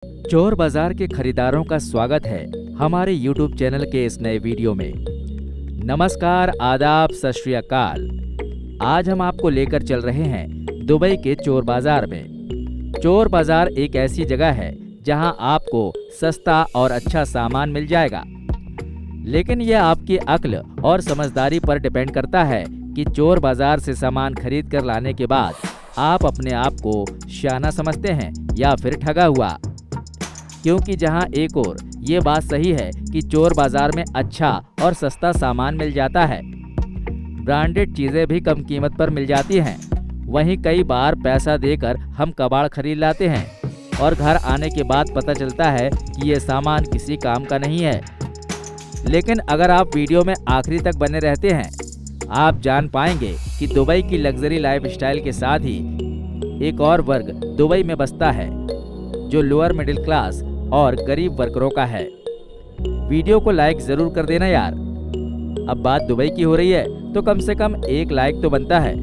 चोर बाजार के खरीदारों का स्वागत है हमारे YouTube चैनल के इस नए वीडियो में। नमस्कार, आदाब, सत श्री अकाल। आज हम आपको लेकर चल रहे हैं दुबई के चोर बाजार में। चोर बाजार एक ऐसी जगह है जहां आपको सस्ता और अच्छा सामान मिल जाएगा, लेकिन यह आपकी अक्ल और समझदारी पर डिपेंड करता है कि चोर बाजार से सामान खरीद कर लाने के बाद आप अपने आप को शाना समझते हैं या फिर ठगा हुआ। क्योंकि जहां एक और ये बात सही है कि चोर बाजार में अच्छा और सस्ता सामान मिल जाता है, ब्रांडेड चीज़ें भी कम कीमत पर मिल जाती हैं, वहीं कई बार पैसा देकर हम कबाड़ खरीद लाते हैं और घर आने के बाद पता चलता है कि ये सामान किसी काम का नहीं है। लेकिन अगर आप वीडियो में आखिरी तक बने रहते हैं, आप जान पाएंगे कि दुबई की लग्जरी लाइफस्टाइल के साथ ही एक और वर्ग दुबई में बसता है जो लोअर मिडिल क्लास और गरीब वर्करों का है। वीडियो को लाइक जरूर कर देना यार। अब बात दुबई की हो रही है तो कम से कम एक लाइक तो बनता है,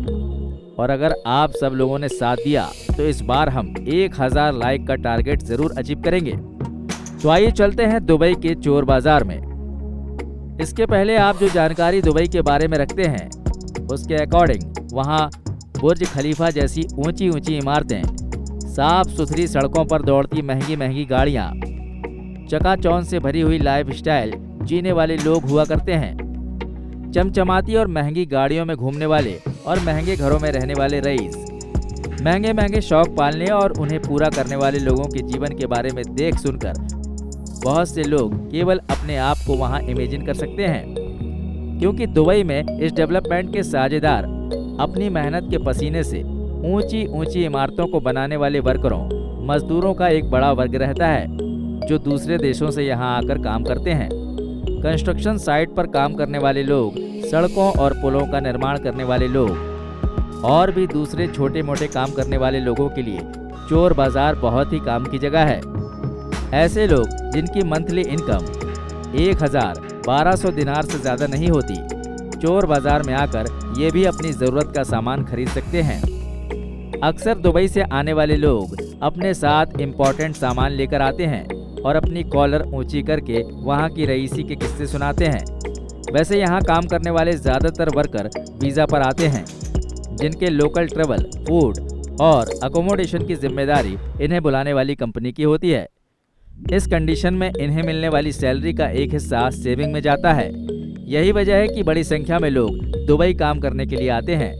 और अगर आप सब लोगों ने साथ दिया तो इस बार हम 1000 लाइक का टारगेट जरूर अचीव करेंगे। तो आइए चलते हैं दुबई के चोर बाजार में। इसके पहले आप जो जानकारी दुबई के बारे में रखते हैं उसके अकॉर्डिंग वहाँ बुर्ज खलीफा जैसी ऊंची ऊंची इमारतें, साफ सुथरी सड़कों पर दौड़ती महंगी महंगी गाड़ियाँ, चकाचौंध से भरी हुई लाइफस्टाइल जीने वाले लोग हुआ करते हैं। चमचमाती और महंगी गाड़ियों में घूमने वाले और महंगे घरों में रहने वाले रईस, महंगे महंगे शौक पालने और उन्हें पूरा करने वाले लोगों के जीवन के बारे में देख सुनकर बहुत से लोग केवल अपने आप को वहां इमेजिन कर सकते हैं। क्योंकि दुबई में इस डेवलपमेंट के साझेदार अपनी मेहनत के पसीने से ऊंची ऊंची इमारतों को बनाने वाले वर्करों, मजदूरों का एक बड़ा वर्ग रहता है जो दूसरे देशों से यहां आकर काम करते हैं। कंस्ट्रक्शन साइट पर काम करने वाले लोग, सड़कों और पुलों का निर्माण करने वाले लोग और भी दूसरे छोटे मोटे काम करने वाले लोगों के लिए चोर बाजार बहुत ही काम की जगह है। ऐसे लोग जिनकी मंथली इनकम 1200 दिनार से ज़्यादा नहीं होती, चोर बाजार में आकर ये भी अपनी ज़रूरत का सामान खरीद सकते हैं। अक्सर दुबई से आने वाले लोग अपने साथ इम्पोर्टेंट सामान लेकर आते हैं और अपनी कॉलर ऊंची करके वहां की रईसी के किस्से सुनाते हैं। वैसे यहां काम करने वाले ज़्यादातर वर्कर वीज़ा पर आते हैं, जिनके लोकल ट्रेवल, फूड और अकोमोडेशन की जिम्मेदारी इन्हें बुलाने वाली कंपनी की होती है। इस कंडीशन में इन्हें मिलने वाली सैलरी का एक हिस्सा सेविंग में जाता है। यही वजह है कि बड़ी संख्या में लोग दुबई काम करने के लिए आते हैं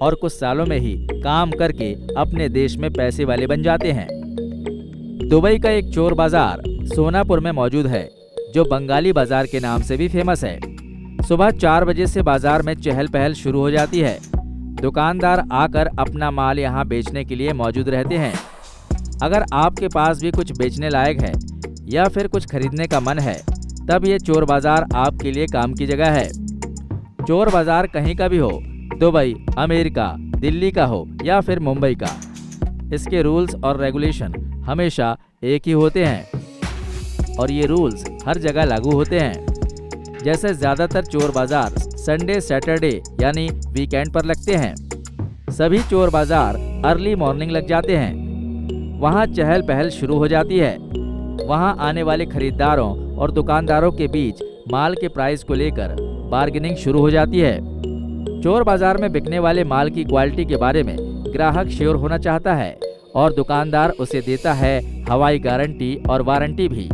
और कुछ सालों में ही काम करके अपने देश में पैसे वाले बन जाते हैं। दुबई का एक चोर बाजार सोनापुर में मौजूद है, जो बंगाली बाजार के नाम से भी फेमस है। सुबह 4 बजे से बाजार में चहल पहल शुरू हो जाती है। दुकानदार आकर अपना माल यहाँ बेचने के लिए मौजूद रहते हैं। अगर आपके पास भी कुछ बेचने लायक है या फिर कुछ खरीदने का मन है, तब ये चोर बाजार आपके लिए काम की जगह है। चोर बाजार कहीं का भी हो, दुबई, अमेरिका, दिल्ली का हो या फिर मुंबई का, इसके रूल्स और रेगुलेशन हमेशा एक ही होते हैं और ये रूल्स हर जगह लागू होते हैं। जैसे ज़्यादातर चोर बाजार संडे सैटरडे यानी वीकेंड पर लगते हैं। सभी चोर बाजार अर्ली मॉर्निंग लग जाते हैं। वहाँ चहल पहल शुरू हो जाती है। वहाँ आने वाले खरीदारों और दुकानदारों के बीच माल के प्राइस को लेकर बार्गेनिंग शुरू हो जाती है। चोर बाजार में बिकने वाले माल की क्वालिटी के बारे में ग्राहक श्योर होना चाहता है और दुकानदार उसे देता है हवाई गारंटी और वारंटी भी।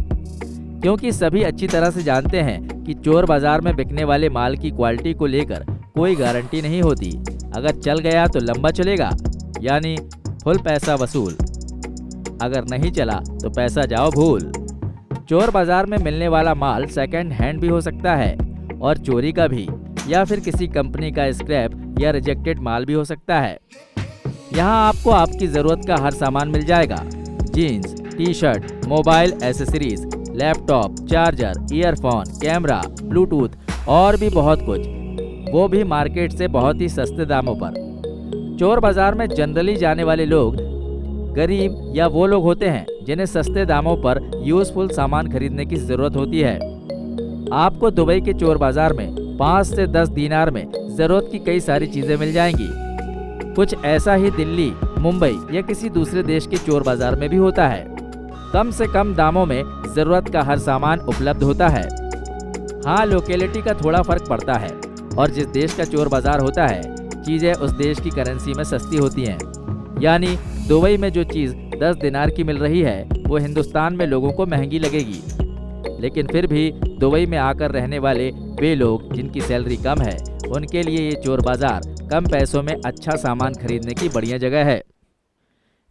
क्योंकि सभी अच्छी तरह से जानते हैं कि चोर बाजार में बिकने वाले माल की क्वालिटी को लेकर कोई गारंटी नहीं होती। अगर चल गया तो लंबा चलेगा, यानी फुल पैसा वसूल। अगर नहीं चला तो पैसा जाओ भूल। चोर बाजार में मिलने वाला माल सेकंड हैंड भी हो सकता है और चोरी का भी, या फिर किसी कंपनी का स्क्रैप या रिजेक्टेड माल भी हो सकता है। यहाँ आपको आपकी ज़रूरत का हर सामान मिल जाएगा। Jeans, T shirt, mobile accessories, laptop, charger, earphone, camera, Bluetooth और भी बहुत कुछ, वो भी मार्केट से बहुत ही सस्ते दामों पर। चोर बाजार में जनरली जाने वाले लोग गरीब या वो लोग होते हैं जिन्हें सस्ते दामों पर यूजफुल सामान खरीदने की ज़रूरत होती है। आपको दुबई के चोर बाजार में 5 से 10 दीनार में ज़रूरत की कई सारी चीज़ें मिल जाएंगी। कुछ ऐसा ही दिल्ली, मुंबई या किसी दूसरे देश के चोर बाजार में भी होता है। कम से कम दामों में जरूरत का हर सामान उपलब्ध होता है। हाँ, लोकेलिटी का थोड़ा फर्क पड़ता है और जिस देश का चोर बाजार होता है, चीजें उस देश की करेंसी में सस्ती होती हैं। यानी दुबई में जो चीज 10 दिनार की मिल रही है वो हिंदुस्तान में लोगों को महंगी लगेगी। लेकिन फिर भी दुबई में आकर रहने वाले वे लोग जिनकी सैलरी कम है, उनके लिए ये चोर बाजार कम पैसों में अच्छा सामान खरीदने की बढ़िया जगह है।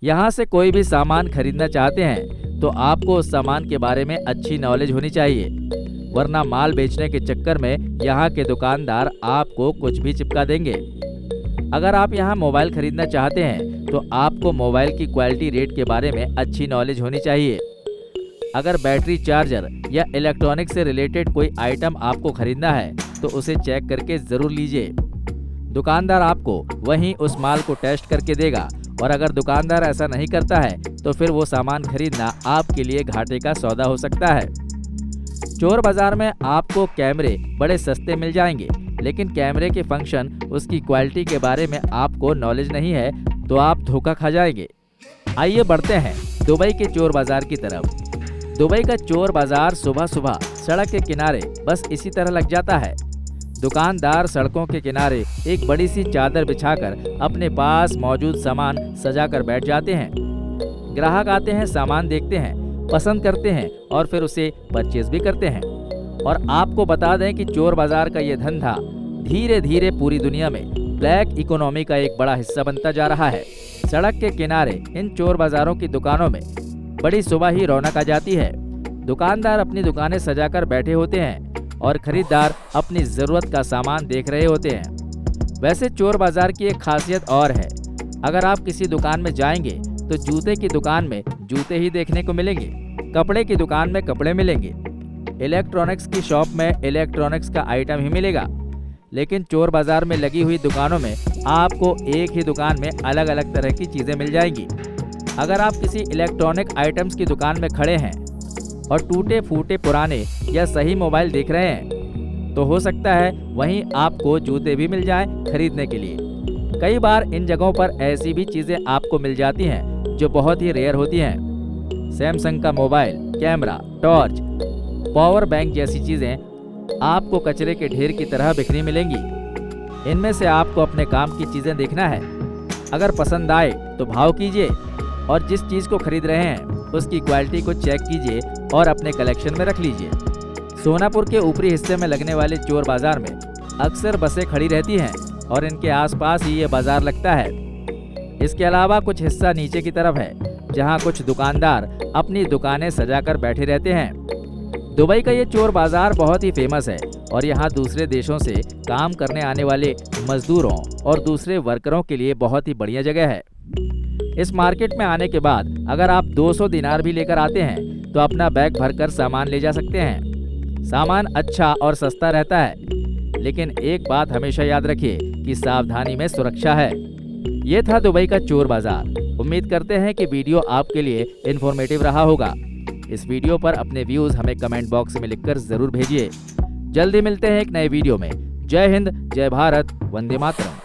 यहाँ से कोई भी सामान खरीदना चाहते हैं तो आपको उस सामान के बारे में अच्छी नॉलेज होनी चाहिए, वरना माल बेचने के चक्कर में यहाँ के दुकानदार आपको कुछ भी चिपका देंगे। अगर आप यहाँ मोबाइल खरीदना चाहते हैं तो आपको मोबाइल की क्वालिटी रेट के बारे में अच्छी नॉलेज होनी चाहिए। अगर बैटरी, चार्जर या इलेक्ट्रॉनिक से रिलेटेड कोई आइटम आपको खरीदना है तो उसे चेक करके जरूर लीजिए। दुकानदार आपको वहीं उस माल को टेस्ट करके देगा और अगर दुकानदार ऐसा नहीं करता है तो फिर वो सामान खरीदना आपके लिए घाटे का सौदा हो सकता है। चोर बाजार में आपको कैमरे बड़े सस्ते मिल जाएंगे, लेकिन कैमरे के फंक्शन, उसकी क्वालिटी के बारे में आपको नॉलेज नहीं है तो आप धोखा खा जाएंगे। आइए बढ़ते हैं दुबई के चोर बाजार की तरफ। दुबई का चोर बाजार सुबह सुबह सड़क के किनारे बस इसी तरह लग जाता है। दुकानदार सड़कों के किनारे एक बड़ी सी चादर बिछाकर अपने पास मौजूद सामान सजाकर बैठ जाते हैं। ग्राहक आते हैं, सामान देखते हैं, पसंद करते हैं और फिर उसे परचेज भी करते हैं। और आपको बता दें कि चोर बाजार का ये धंधा धीरे धीरे पूरी दुनिया में ब्लैक इकोनॉमी का एक बड़ा हिस्सा बनता जा रहा है। सड़क के किनारे इन चोर बाजारों की दुकानों में बड़ी सुबह ही रौनक आ जाती है। दुकानदार अपनी दुकानें सजाकर बैठे होते हैं और खरीदार अपनी जरूरत का सामान देख रहे होते हैं। वैसे चोर बाजार की एक खासियत और है। अगर आप किसी दुकान में जाएंगे तो जूते की दुकान में जूते ही देखने को मिलेंगे, कपड़े की दुकान में कपड़े मिलेंगे, इलेक्ट्रॉनिक्स की शॉप में इलेक्ट्रॉनिक्स का आइटम ही मिलेगा। लेकिन चोर बाजार में लगी हुई दुकानों में आपको एक ही दुकान में अलग अलग तरह की चीजें मिल जाएंगी। अगर आप किसी इलेक्ट्रॉनिक आइटम्स की दुकान में खड़े हैं और टूटे फूटे पुराने या सही मोबाइल देख रहे हैं तो हो सकता है वहीं आपको जूते भी मिल जाएं खरीदने के लिए। कई बार इन जगहों पर ऐसी भी चीजें आपको मिल जाती हैं जो बहुत ही रेयर होती हैं। सैमसंग का mobile, camera, torch, power bank जैसी चीजें आपको कचरे के ढेर की तरह बिखरी मिलेंगी। इनमें से आपको अपने काम की चीजें देखना है। अगर पसंद आए तो भाव कीजिए और जिस चीज को खरीद रहे हैं उसकी क्वालिटी को चेक कीजिए और अपने कलेक्शन में रख लीजिए। सोनापुर के ऊपरी हिस्से में लगने वाले चोर बाजार में अक्सर बसें खड़ी रहती हैं और इनके आसपास ही ये बाजार लगता है। इसके अलावा कुछ हिस्सा नीचे की तरफ है जहां कुछ दुकानदार अपनी दुकानें सजाकर बैठे रहते हैं। दुबई का ये चोर बाजार बहुत ही फेमस है और यहाँ दूसरे देशों से काम करने आने वाले मजदूरों और दूसरे वर्करों के लिए बहुत ही बढ़िया जगह है। इस मार्केट में आने के बाद अगर आप 200 दिनार भी लेकर आते हैं तो अपना बैग भरकर सामान ले जा सकते हैं। सामान अच्छा और सस्ता रहता है, लेकिन एक बात हमेशा याद रखिए कि सावधानी में सुरक्षा है। ये था दुबई का चोर बाजार। उम्मीद करते हैं कि वीडियो आपके लिए इन्फॉर्मेटिव रहा होगा। इस वीडियो पर अपने व्यूज हमें कमेंट बॉक्स में लिखकर जरूर भेजिए। जल्दी मिलते हैं एक नए वीडियो में। जय हिंद, जय भारत, वंदे मातरम।